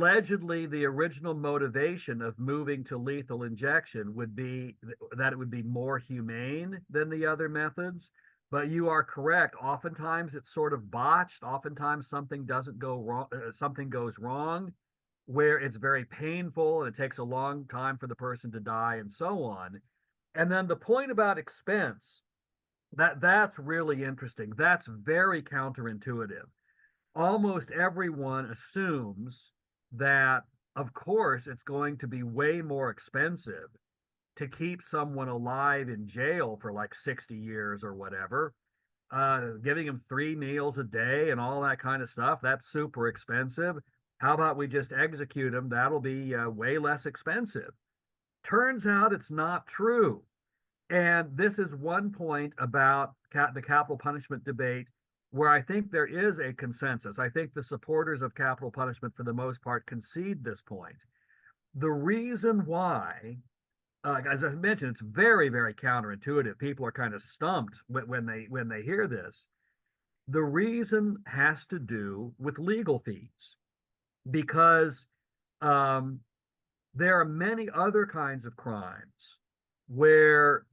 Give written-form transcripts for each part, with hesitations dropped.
allegedly the original motivation of moving to lethal injection would be that it would be more humane than the other methods. But you are correct. Oftentimes it's sort of botched. Oftentimes something doesn't go wrong, something goes wrong where it's very painful and it takes a long time for the person to die and so on. And then the point about expense, that's really interesting. That's very counterintuitive. Almost everyone assumes that, of course, it's going to be way more expensive to keep someone alive in jail for like 60 years or whatever, giving them 3 meals a day and all that kind of stuff. That's super expensive. How about we just execute them? That'll be way less expensive. Turns out it's not true. And this is one point about the capital punishment debate where I think there is a consensus. I think the supporters of capital punishment, for the most part, concede this point. The reason why, as I mentioned, it's very, very counterintuitive. People are kind of stumped when they hear this. The reason has to do with legal fees, because there are many other kinds of crimes where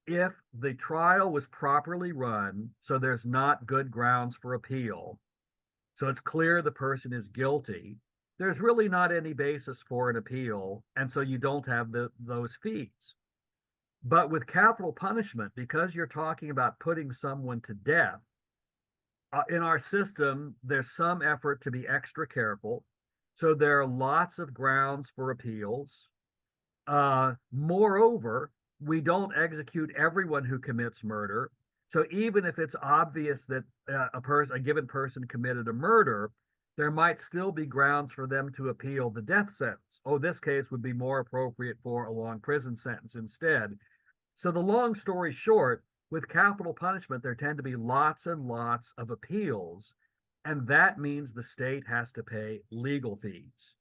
if the trial was properly run, so there's not good grounds for appeal, so it's clear the person is guilty, there's really not any basis for an appeal, and so you don't have those fees. But with capital punishment, because you're talking about putting someone to death, in our system, there's some effort to be extra careful. So there are lots of grounds for appeals. Moreover, we don't execute everyone who commits murder. So even if it's obvious that a given person committed a murder, there might still be grounds for them to appeal the death sentence. Oh, this case would be more appropriate for a long prison sentence instead. So the long story short, with capital punishment, there tend to be lots and lots of appeals, and that means the state has to pay legal fees.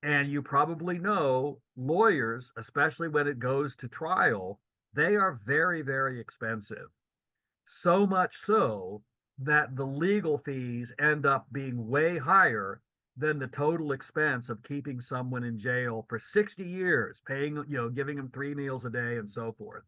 And you probably know lawyers, especially when it goes to trial, they are very, very expensive. So much so that the legal fees end up being way higher than the total expense of keeping someone in jail for 60 years, paying, giving them 3 meals a day and so forth.